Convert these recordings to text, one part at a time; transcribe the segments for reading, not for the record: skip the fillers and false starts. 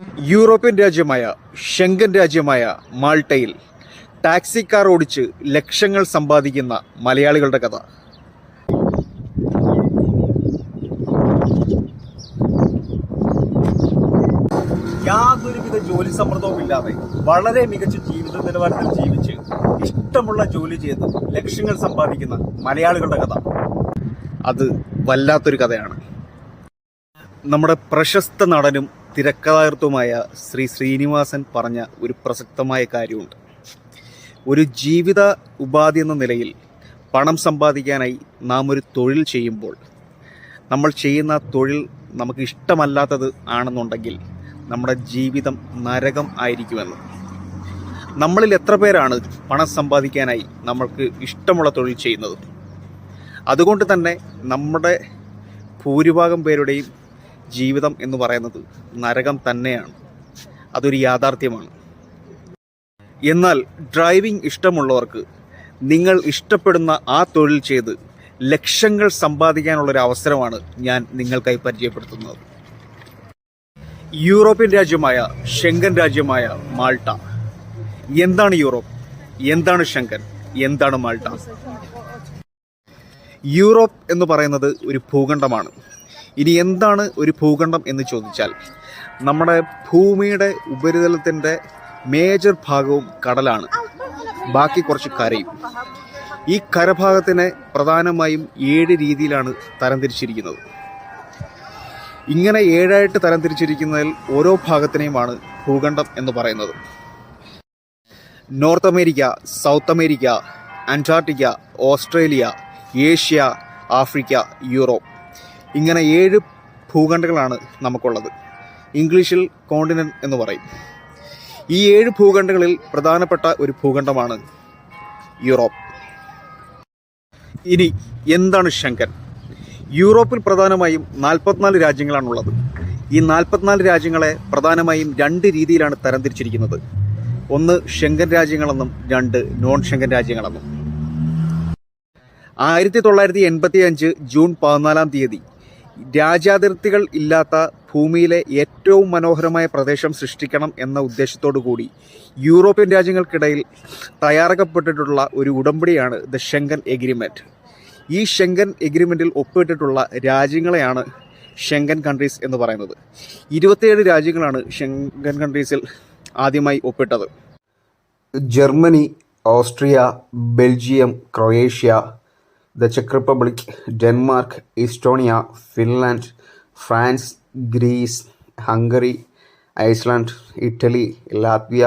European രാജ്യമായ Schengen രാജ്യമായ മാൾട്ടയിൽ taxi car ഓടിച്ച് ലക്ഷങ്ങൾ സമ്പാദിക്കുന്ന മലയാളികളുടെ കഥ. യാതൊരുവിധ ജോലി സമ്മർദ്ദവും ഇല്ലാതെ വളരെ മികച്ച ജീവിത നിലവാരത്തിൽ ജീവിച്ച് ഇഷ്ടമുള്ള ജോലി ചെയ്ത് ലക്ഷങ്ങൾ സമ്പാദിക്കുന്ന മലയാളികളുടെ കഥ. അത് വല്ലാത്തൊരു കഥയാണ്. നമ്മുടെ പ്രശസ്ത നടനും തിരക്കഥാകൃത്തുമായ ശ്രീ ശ്രീനിവാസൻ പറഞ്ഞ ഒരു പ്രസക്തമായ കാര്യമുണ്ട്. ഒരു ജീവിത ഉപാധി എന്ന നിലയിൽ പണം സമ്പാദിക്കാനായി നാം ഒരു തൊഴിൽ ചെയ്യുമ്പോൾ നമ്മൾ ചെയ്യുന്ന തൊഴിൽ നമുക്ക് ഇഷ്ടമല്ലാത്തത് ആണെന്നുണ്ടെങ്കിൽ നമ്മുടെ ജീവിതം നരകം ആയിരിക്കുമെന്ന്. നമ്മളിൽ എത്ര പേരാണ് പണം സമ്പാദിക്കാനായി നമ്മൾക്ക് ഇഷ്ടമുള്ള തൊഴിൽ ചെയ്യുന്നത്? അതുകൊണ്ട് തന്നെ നമ്മുടെ ഭൂരിഭാഗം പേരുടെയും ജീവിതം എന്ന് പറയുന്നത് നരകം തന്നെയാണ്. അതൊരു യാഥാർത്ഥ്യമാണ്. എന്നാൽ ഡ്രൈവിംഗ് ഇഷ്ടമുള്ളവർക്ക് നിങ്ങൾ ഇഷ്ടപ്പെടുന്ന ആ തൊഴിൽ ചെയ്ത് ലക്ഷങ്ങൾ സമ്പാദിക്കാനുള്ളൊരു അവസരമാണ് ഞാൻ നിങ്ങൾക്കായി പരിചയപ്പെടുത്തുന്നത്. യൂറോപ്യൻ രാജ്യമായ ഷെങ്കൻ രാജ്യമായ മാൾട്ട. എന്താണ് യൂറോപ്പ്? എന്താണ് ഷെങ്കൻ? എന്താണ് മാൾട്ട? യൂറോപ്പ് എന്ന് പറയുന്നത് ഒരു ഭൂഖണ്ഡമാണ്. ഇനി എന്താണ് ഒരു ഭൂഖണ്ഡം എന്ന് ചോദിച്ചാൽ, നമ്മുടെ ഭൂമിയുടെ ഉപരിതലത്തിൻ്റെ മേജർ ഭാഗവും കടലാണ്, ബാക്കി കുറച്ച് കരയും. ഈ കരഭാഗത്തിനെ പ്രധാനമായും 7 രീതിയിലാണ് തരംതിരിച്ചിരിക്കുന്നത്. ഇങ്ങനെ 7ആയിട്ട് തരംതിരിച്ചിരിക്കുന്നതിൽ ഓരോ ഭാഗത്തിനെയുമാണ് ഭൂഖണ്ഡം എന്ന് പറയുന്നത്. North America, south America, Antarctica, Australia, Asia, Africa, Europe. ഇങ്ങനെ 7 ഭൂഖണ്ഡങ്ങളാണ് നമുക്കുള്ളത്. ഇംഗ്ലീഷിൽ കോണ്ടിനെൻ്റ് എന്ന് പറയും. ഈ 7 ഭൂഖണ്ഡങ്ങളിൽ പ്രധാനപ്പെട്ട ഒരു ഭൂഖണ്ഡമാണ് യൂറോപ്പ്. ഇനി എന്താണ് ഷെങ്കൻ? യൂറോപ്പിൽ പ്രധാനമായും 44 രാജ്യങ്ങളാണുള്ളത്. ഈ 44 രാജ്യങ്ങളെ പ്രധാനമായും 2 രീതിയിലാണ് തരംതിരിച്ചിരിക്കുന്നത്. ഒന്ന് ഷെങ്കൻ രാജ്യങ്ങളെന്നും 2 നോൺ ഷെങ്കൻ രാജ്യങ്ങളെന്നും. 1985 ജൂൺ 14 തീയതി രാജ്യാതിർത്തികൾ ഇല്ലാത്ത ഭൂമിയിലെ ഏറ്റവും മനോഹരമായ പ്രദേശം സൃഷ്ടിക്കണം എന്ന ഉദ്ദേശത്തോടു കൂടി യൂറോപ്യൻ രാജ്യങ്ങൾക്കിടയിൽ തയ്യാറാക്കപ്പെട്ടിട്ടുള്ള ഒരു ഉടമ്പടിയാണ് ദ ഷെങ്കൻ എഗ്രിമെൻറ്റ്. ഈ ഷെങ്കൻ എഗ്രിമെൻറ്റിൽ ഒപ്പിട്ടിട്ടുള്ള രാജ്യങ്ങളെയാണ് ഷെങ്കൻ കൺട്രീസ് എന്ന് പറയുന്നത്. 27 രാജ്യങ്ങളാണ് ഷെങ്കൻ കൺട്രീസിൽ ആദ്യമായി ഒപ്പിട്ടത്. Germany, Austria, Belgium, Croatia, the ചെക്ക് Republic, Denmark, Estonia, Finland, France, Greece, Hungary, Iceland, Italy, Latvia,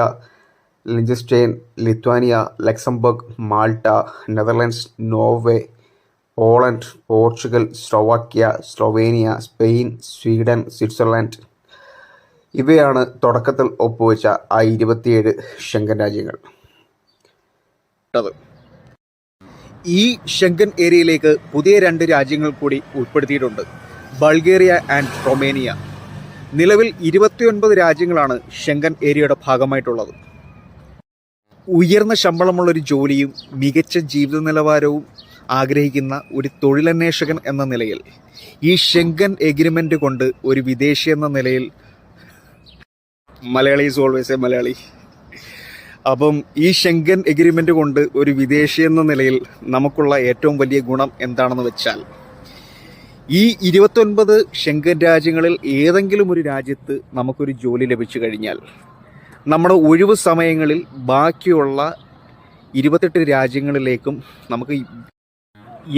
Liechtenstein, Lithuania, Luxembourg, Malta, Netherlands, Norway, Poland, Portugal, Slovakia, Slovenia, Spain, Sweden, Switzerland. ഇവയാണ് തുടക്കത്തിൽ ഒപ്പുവെച്ച ആ 27 ഷെങ്കൻ രാജ്യങ്ങൾ. ഈ ഷെങ്കൻ ഏരിയയിലേക്ക് പുതിയ 2 രാജ്യങ്ങൾ കൂടി ഉൾപ്പെടുത്തിയിട്ടുണ്ട്, ബൾഗേറിയ ആൻഡ് റൊമേനിയ. നിലവിൽ 29 രാജ്യങ്ങളാണ് ഷെങ്കൻ ഏരിയയുടെ ഭാഗമായിട്ടുള്ളത്. ഉയർന്ന ശമ്പളമുള്ളൊരു ജോലിയും മികച്ച ജീവിത നിലവാരവും ആഗ്രഹിക്കുന്ന ഒരു തൊഴിലന്വേഷകൻ എന്ന നിലയിൽ ഈ ഷെങ്കൻ എഗ്രിമെൻ്റ് കൊണ്ട് ഒരു വിദേശി എന്ന നിലയിൽ, Malayali is always A Malayali. അപ്പം ഈ ഷെങ്കൻ എഗ്രിമെൻ്റ് കൊണ്ട് ഒരു വിദേശി എന്ന നിലയിൽ നമുക്കുള്ള ഏറ്റവും വലിയ ഗുണം എന്താണെന്ന് വെച്ചാൽ, ഈ 29 ഷെങ്കൻ രാജ്യങ്ങളിൽ ഏതെങ്കിലും ഒരു രാജ്യത്ത് നമുക്കൊരു ജോലി ലഭിച്ചു കഴിഞ്ഞാൽ നമ്മുടെ ഒഴിവ് സമയങ്ങളിൽ ബാക്കിയുള്ള 28 രാജ്യങ്ങളിലേക്കും നമുക്ക്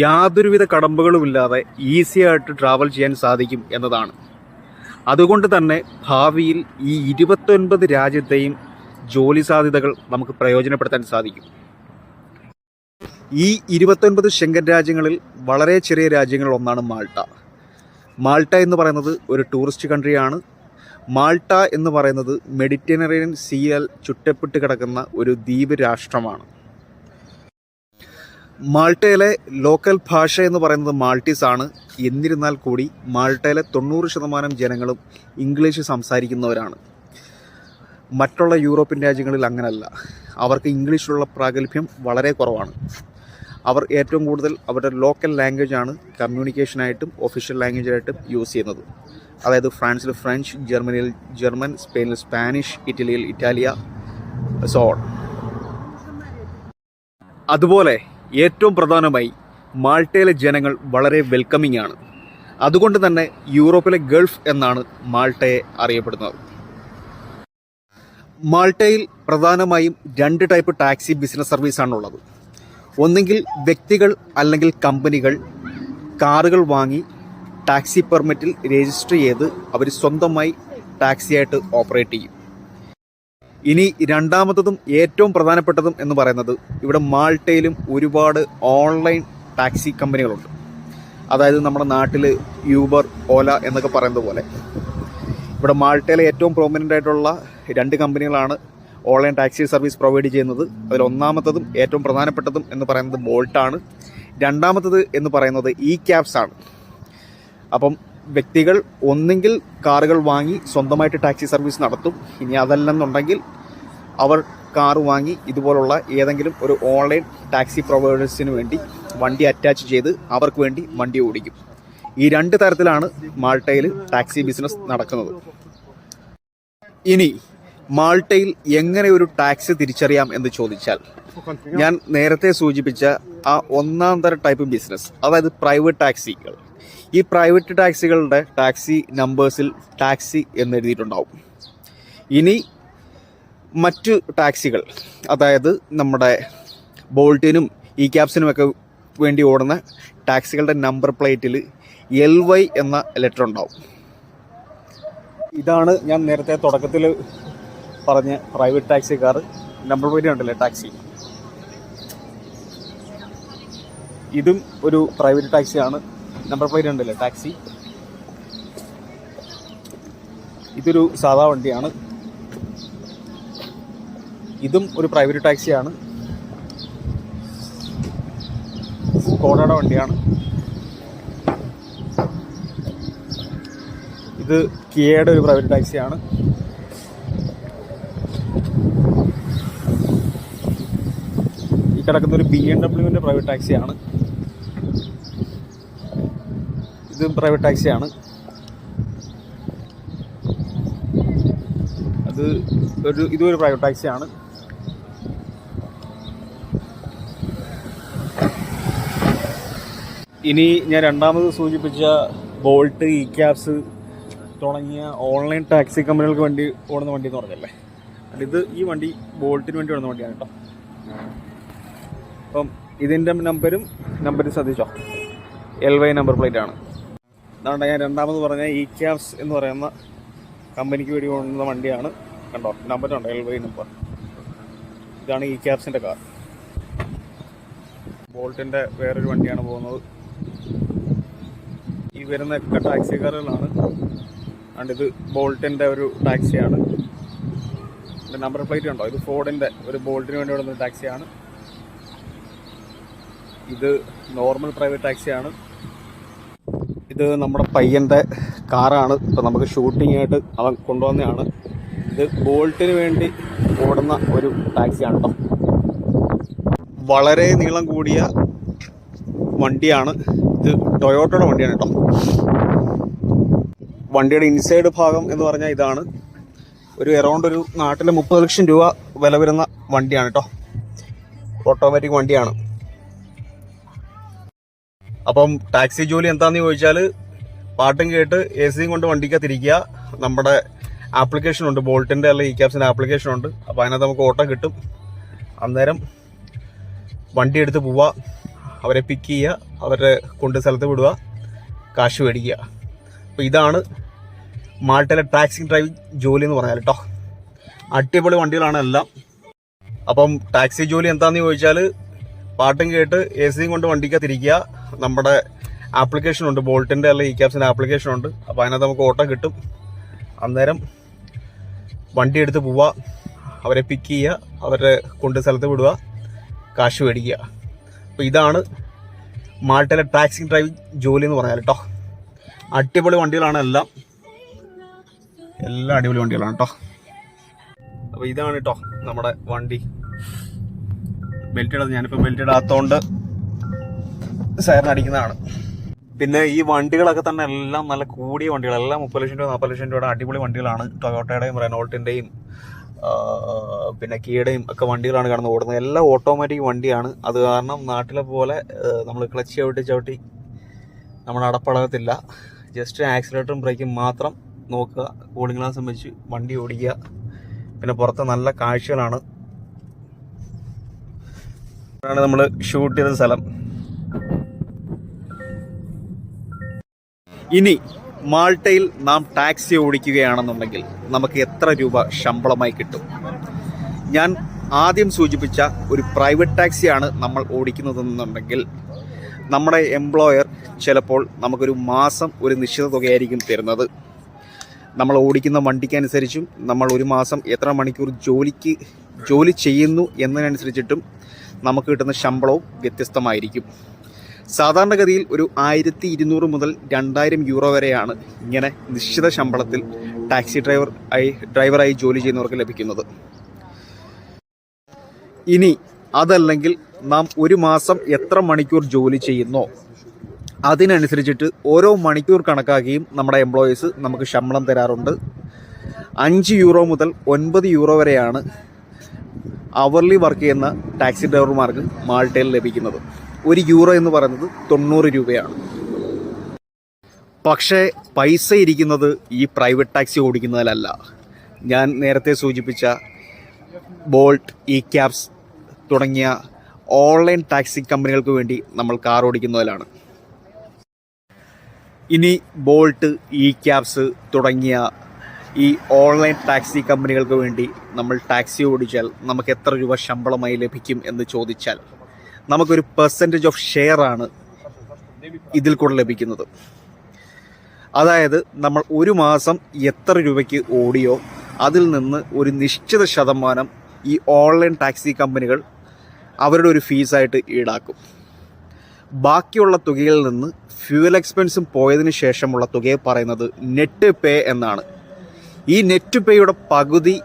യാതൊരുവിധ കടമ്പകളുമില്ലാതെ ഈസിയായിട്ട് ട്രാവൽ ചെയ്യാൻ സാധിക്കും എന്നതാണ്. അതുകൊണ്ട് തന്നെ ഭാവിയിൽ ഈ 29 രാജ്യത്തെയും ജോലി സാധ്യതകൾ നമുക്ക് പ്രയോജനപ്പെടുത്താൻ സാധിക്കും. ഈ 29 ഷെങ്കൻ രാജ്യങ്ങളിൽ വളരെ ചെറിയ രാജ്യങ്ങളിൽ ഒന്നാണ് മാൾട്ട. മാൾട്ട എന്ന് പറയുന്നത് ഒരു ടൂറിസ്റ്റ് കൺട്രിയാണ്. മാൾട്ട എന്ന് പറയുന്നത് മെഡിറ്ററേനിയൻ സീയാൽ ചുറ്റപ്പെട്ട് കിടക്കുന്ന ഒരു ദ്വീപ് രാഷ്ട്രമാണ്. മാൾട്ടയിലെ ലോക്കൽ ഭാഷ എന്ന് പറയുന്നത് മാൾട്ടീസ് ആണ്. എന്നിരുന്നാൽ കൂടി മാൾട്ടയിലെ 90% ജനങ്ങളും ഇംഗ്ലീഷ് സംസാരിക്കുന്നവരാണ്. മറ്റുള്ള യൂറോപ്യൻ രാജ്യങ്ങളിൽ അങ്ങനല്ല. അവർക്ക് ഇംഗ്ലീഷിലുള്ള പ്രാഗൽഭ്യം വളരെ കുറവാണ്. അവർ ഏറ്റവും കൂടുതൽ അവരുടെ ലോക്കൽ ലാംഗ്വേജാണ് കമ്മ്യൂണിക്കേഷനായിട്ടും ഒഫീഷ്യൽ ലാംഗ്വേജായിട്ടും യൂസ് ചെയ്യുന്നത്. അതായത് ഫ്രാൻസിൽ ഫ്രഞ്ച്, ജർമ്മനിയിൽ ജർമ്മൻ, സ്പെയിനിൽ സ്പാനിഷ്, ഇറ്റലിയിൽ ഇറ്റാലിയ, സോൺ. അതുപോലെ ഏറ്റവും പ്രധാനമായി മാൾട്ടയിലെ ജനങ്ങൾ വളരെ വെൽക്കമിംഗ് ആണ്. അതുകൊണ്ട് തന്നെ യൂറോപ്പിലെ ഗൾഫ് എന്നാണ് മാൾട്ടയെ അറിയപ്പെടുന്നത്. മാൾട്ടയിൽ പ്രധാനമായും 2 ടൈപ്പ് ടാക്സി ബിസിനസ് സർവീസാണുള്ളത്. ഒന്നുകിൽ വ്യക്തികൾ അല്ലെങ്കിൽ കമ്പനികൾ കാറുകൾ വാങ്ങി ടാക്സി പെർമിറ്റിൽ രജിസ്റ്റർ ചെയ്ത് അവർ സ്വന്തമായി ടാക്സിയായിട്ട് ഓപ്പറേറ്റ് ചെയ്യും. ഇനി രണ്ടാമത്തതും ഏറ്റവും പ്രധാനപ്പെട്ടതും എന്ന് പറയുന്നത്, ഇവിടെ മാൾട്ടയിലും ഒരുപാട് ഓൺലൈൻ ടാക്സി കമ്പനികളുണ്ട്. അതായത് നമ്മുടെ നാട്ടിൽ യൂബർ, ഓല എന്നൊക്കെ പറയുന്നത് പോലെ ഇവിടെ മാൾട്ടയിലെ ഏറ്റവും പ്രോമിനൻ്റ് ആയിട്ടുള്ള 2 കമ്പനികളാണ് ഓൺലൈൻ ടാക്സി സർവീസ് പ്രൊവൈഡ് ചെയ്യുന്നത്. അതിൽ ഒന്നാമത്തതും ഏറ്റവും പ്രധാനപ്പെട്ടതും എന്ന് പറയുന്നത് ബോൾട്ടാണ്. രണ്ടാമത്തത് എന്ന് പറയുന്നത് ഇ ക്യാബ്സ് ആണ്. അപ്പം വ്യക്തികൾ ഒന്നെങ്കിൽ കാറുകൾ വാങ്ങി സ്വന്തമായിട്ട് ടാക്സി സർവീസ് നടത്തും. ഇനി അതല്ലെന്നുണ്ടെങ്കിൽ അവർ കാറ് വാങ്ങി ഇതുപോലുള്ള ഏതെങ്കിലും ഒരു ഓൺലൈൻ ടാക്സി പ്രൊവൈഡേഴ്സിന് വേണ്ടി വണ്ടി അറ്റാച്ച് ചെയ്ത് അവർക്ക് വേണ്ടി വണ്ടി ഓടിക്കും. ഈ 2 തരത്തിലാണ് മാൾട്ടയിൽ ടാക്സി ബിസിനസ് നടക്കുന്നത്. ഇനി മാൾട്ടയിൽ എങ്ങനെ ഒരു ടാക്സി തിരിച്ചറിയാം എന്ന് ചോദിച്ചാൽ, ഞാൻ നേരത്തെ സൂചിപ്പിച്ച ആ 1ാം തരം ടൈപ്പ് ബിസിനസ്, അതായത് പ്രൈവറ്റ് ടാക്സികൾ. ഈ പ്രൈവറ്റ് ടാക്സികളുടെ ടാക്സി നമ്പേഴ്സിൽ ടാക്സി എന്നെഴുതിയിട്ടുണ്ടാവും. ഇനി മറ്റു ടാക്സികൾ, അതായത് നമ്മുടെ ബോൾട്ടിനും ഇ ക്യാബ്സിനുമൊക്കെ വേണ്ടി ഓടുന്ന ടാക്സികളുടെ നമ്പർ പ്ലേറ്റിൽ LY എന്ന ലെറ്റർ ഉണ്ടാവും. ഇതാണ് ഞാൻ നേരത്തെ തുടക്കത്തിൽ പറഞ്ഞ private taxi car. Number plate ഉണ്ടല്ലേ ടാക്സി. ഇതും ഒരു പ്രൈവറ്റ് ടാക്സിയാണ്. നമ്പർ പ്ലേറ്റ് ഉണ്ടല്ലേ ടാക്സി. ഇതൊരു സാധാ വണ്ടിയാണ്. ഇതും ഒരു പ്രൈവറ്റ് ടാക്സിയാണ്. സ്കോഡയുടെ വണ്ടിയാണ്. ഇത് കിയയുടെ ഒരു പ്രൈവറ്റ് ടാക്സിയാണ്. ഈ കിടക്കുന്ന ഒരു BMW പ്രൈവറ്റ് ടാക്സിയാണ്. ഇതും പ്രൈവറ്റ് ടാക്സിയാണ്. ഇതും ഒരു പ്രൈവറ്റ് ടാക്സിയാണ്. ഇനി ഞാൻ രണ്ടാമത് സൂചിപ്പിച്ച ബോൾട്ട്, ഇ ക്യാബ്സ് തുടങ്ങിയ ഓൺലൈൻ ടാക്സി കമ്പനികൾക്ക് വേണ്ടി ഓടുന്ന വണ്ടി എന്ന് പറഞ്ഞല്ലേ, ഈ വണ്ടി ബോൾട്ടിന് വേണ്ടി ഓടുന്ന വണ്ടിയാണ് കേട്ടോ. അപ്പം ഇതിൻ്റെ നമ്പർ ശ്രദ്ധിച്ചോ, LY നമ്പർ പ്ലേറ്റ് ആണ്. അതുകൊണ്ട് ഞാൻ രണ്ടാമത് പറഞ്ഞ ഇ ക്യാബ്സ് എന്ന് പറയുന്ന കമ്പനിക്ക് വേണ്ടി ഓടുന്ന വണ്ടിയാണ്. കണ്ടോ, നമ്പറുണ്ടോ, LY നമ്പർ. ഇതാണ് ഇ ക്യാബ്സിൻ്റെ കാർ. ബോൾട്ടിൻ്റെ വേറൊരു വണ്ടിയാണ് പോകുന്നത്. ഈ വരുന്ന ഒക്കെ ടാക്സി കാറുകളാണ്. ഇത് ബോൾട്ടിൻ്റെ ഒരു ടാക്സിയാണ്. ഇതിൻ്റെ നമ്പർ പ്ലേറ്റ് ഉണ്ടോ, ഇത് ഫോർഡിൻ്റെ ഒരു ബോൾട്ടിന് വേണ്ടി ഓടുന്ന ടാക്സിയാണ്. ഇത് നോർമൽ പ്രൈവറ്റ് ടാക്സിയാണ്. ഇത് നമ്മുടെ പയ്യൻ്റെ കാറാണ്. ഇപ്പം നമുക്ക് ഷൂട്ടിംഗ് ആയിട്ട് അവൻ കൊണ്ടുവന്നതാണ്. ഇത് ബോൾട്ടിന് വേണ്ടി ഓടുന്ന ഒരു ടാക്സിയാണ് കേട്ടോ. വളരെ നീളം കൂടിയ വണ്ടിയാണ്. ഇത് ടൊയോട്ടയുടെ വണ്ടിയാണ് കേട്ടോ. വണ്ടിയുടെ ഇൻസൈഡ് ഭാഗം എന്ന് പറഞ്ഞാൽ ഇതാണ്. അറൗണ്ട് ഒരു നാട്ടിലെ 30 ലക്ഷം രൂപ വില വരുന്ന വണ്ടിയാണ് കേട്ടോ. ഓട്ടോമാറ്റിക് വണ്ടിയാണ്. അപ്പം ടാക്സി ജോലി എന്താണെന്ന് ചോദിച്ചാൽ, പാട്ടും കേട്ട് AC കൊണ്ട് വണ്ടിക്കകത്തിരിക്കുക. നമ്മുടെ ആപ്ലിക്കേഷൻ ഉണ്ട്, ബോൾട്ടിൻ്റെ അല്ലെങ്കിൽ ഇ ക്യാബ്സിൻ്റെ ആപ്ലിക്കേഷൻ ഉണ്ട്. അപ്പോൾ അതിനകത്ത് നമുക്ക് ഓട്ടോ കിട്ടും. അന്നേരം വണ്ടി എടുത്ത് പോവുക, അവരെ പിക്ക് ചെയ്യുക, അവരെ കൊണ്ട് സ്ഥലത്ത് വിടുക, കാശ് മേടിക്കുക. അപ്പോൾ ഇതാണ് മാൾട്ടയിലെ ടാക്സി ഡ്രൈവിംഗ് ജോലി എന്ന് പറഞ്ഞാൽ കേട്ടോ. അടിപൊളി വണ്ടികളാണ് എല്ലാം. അപ്പം ടാക്സി ജോലി എന്താണെന്ന് ചോദിച്ചാൽ, പാട്ടും കേട്ട് AC കൊണ്ട് വണ്ടിക്കകത്തിരിക്കുക. നമ്മുടെ ആപ്ലിക്കേഷൻ ഉണ്ട്, ബോൾട്ടിൻ്റെ അല്ലെങ്കിൽ ഇ ക്യാബ്സിൻ്റെ ആപ്ലിക്കേഷൻ ഉണ്ട്. അപ്പോൾ അതിനകത്ത് നമുക്ക് ഓട്ടോ കിട്ടും. അന്നേരം വണ്ടി എടുത്ത് പോവുക, അവരെ പിക്ക് ചെയ്യുക, അവരെ കൊണ്ട് സ്ഥലത്ത് വിടുക, കാശ് മേടിക്കുക. അപ്പോൾ ഇതാണ് മാൾട്ടയിലെ ടാക്സി ഡ്രൈവിംഗ് ജോലി എന്ന് പറഞ്ഞാൽ കേട്ടോ. അടിപൊളി വണ്ടികളാണ് എല്ലാം അടിപൊളി വണ്ടികളാണ് കേട്ടോ. അപ്പോൾ ഇതാണ് കേട്ടോ നമ്മുടെ വണ്ടി. ബെൽറ്റ് ഇടാതെ, ഞാനിപ്പോൾ ബെൽറ്റ് ഇടാത്തതുകൊണ്ട് സൈറൻ അടിക്കുന്നതാണ്. പിന്നെ ഈ വണ്ടികളൊക്കെ തന്നെ എല്ലാം നല്ല കൂടിയ വണ്ടികൾ, എല്ലാം 30 ലക്ഷം രൂപ 40 ലക്ഷം രൂപയുടെ അടിപൊളി വണ്ടികളാണ്. ടൊയോട്ടയുടെയും റെനോൾട്ടിൻ്റെയും പിന്നെ കിയയുടെയും ഒക്കെ വണ്ടികളാണ് കടന്ന് ഓടുന്നത്. എല്ലാം ഓട്ടോമാറ്റിക് വണ്ടിയാണ്. അത് കാരണം നാട്ടിലെ പോലെ നമ്മൾ ക്ലച്ച് ചവിട്ടി നമ്മൾ അടപ്പളകത്തില്ല. ജസ്റ്റ് ആക്സിലേറ്ററും ബ്രേക്കും മാത്രം നോക്കുക, കൂളിംഗ് ഗ്ലാസും വെച്ച് വണ്ടി ഓടിക്കുക. പിന്നെ പുറത്ത് നല്ല കാഴ്ചകളാണ്. നമ്മൾ ഷൂട്ട് ചെയ്ത സ്ഥലം. ഇനി മാൾട്ടയിൽ നാം ടാക്സി ഓടിക്കുകയാണെന്നുണ്ടെങ്കിൽ നമുക്ക് എത്ര രൂപ ശമ്പളമായി കിട്ടും? ഞാൻ ആദ്യം സൂചിപ്പിച്ച ഒരു പ്രൈവറ്റ് ടാക്സിയാണ് നമ്മൾ ഓടിക്കുന്നതെന്നുണ്ടെങ്കിൽ നമ്മുടെ എംപ്ലോയർ ചിലപ്പോൾ നമുക്കൊരു മാസം ഒരു നിശ്ചിത തുകയായിരിക്കും തരുന്നത്. നമ്മൾ ഓടിക്കുന്ന വണ്ടിക്കനുസരിച്ചും നമ്മൾ ഒരു മാസം എത്ര മണിക്കൂർ ജോലി ചെയ്യുന്നു എന്നതിനനുസരിച്ചിട്ടും നമുക്ക് കിട്ടുന്ന ശമ്പളവും വ്യത്യസ്തമായിരിക്കും. സാധാരണഗതിയിൽ ഒരു 1200 മുതൽ 2000 യൂറോ വരെയാണ് ഇങ്ങനെ നിശ്ചിത ശമ്പളത്തിൽ ടാക്സി ഡ്രൈവറായി ജോലി ചെയ്യുന്നവർക്ക് ലഭിക്കുന്നത്. ഇനി അതല്ലെങ്കിൽ നാം ഒരു മാസം എത്ര മണിക്കൂർ ജോലി ചെയ്യുന്നോ അതിനനുസരിച്ചിട്ട് ഓരോ മണിക്കൂർ കണക്കാക്കിയും നമ്മുടെ എംപ്ലോയീസ് നമുക്ക് ശമ്പളം തരാറുണ്ട്. 5 യൂറോ മുതൽ 9 യൂറോ വരെയാണ് അവർലി വർക്ക് ചെയ്യുന്ന ടാക്സി ഡ്രൈവർമാർക്ക് മാൾട്ടയിൽ ലഭിക്കുന്നത്. 1 യൂറോ എന്ന് പറയുന്നത് 90 രൂപയാണ്. പക്ഷേ പൈസ ഇരിക്കുന്നത് ഈ പ്രൈവറ്റ് ടാക്സി ഓടിക്കുന്നതിലല്ല. ഞാൻ നേരത്തെ സൂചിപ്പിച്ച ബോൾട്ട്, ഇ ക്യാബ്സ് തുടങ്ങിയ ഓൺലൈൻ ടാക്സി കമ്പനികൾക്ക് വേണ്ടി നമ്മൾ കാർ ഓടിക്കുന്നതിലാണ്. ഇനി ബോൾട്ട്, ഇ ക്യാബ്സ് തുടങ്ങിയ ഈ ഓൺലൈൻ ടാക്സി കമ്പനികൾക്ക് വേണ്ടി നമ്മൾ ടാക്സി ഓടിച്ചാൽ നമുക്ക് എത്ര രൂപ ശമ്പളമായി ലഭിക്കും എന്ന് ചോദിച്ചാൽ നമുക്കൊരു പെർസെൻറ്റേജ് ഓഫ് ഷെയർ ആണ് ഇതിൽ കൂടെ ലഭിക്കുന്നത്. അതായത് നമ്മൾ ഒരു മാസം എത്ര രൂപയ്ക്ക് ഓടിയോ അതിൽ നിന്ന് ഒരു നിശ്ചിത ശതമാനം ഈ ഓൺലൈൻ ടാക്സി കമ്പനികൾ അവരുടെ ഒരു ഫീസായിട്ട് ഈടാക്കും. ബാക്കിയുള്ള തുകയിൽ നിന്ന് ഫ്യൂവൽ എക്സ്പെൻസും പോയതിന് ശേഷമുള്ള തുകയെ പറയുന്നത് നെറ്റ് പേ എന്നാണ്. ഈ നെറ്റ് പേയുടെ പകുതി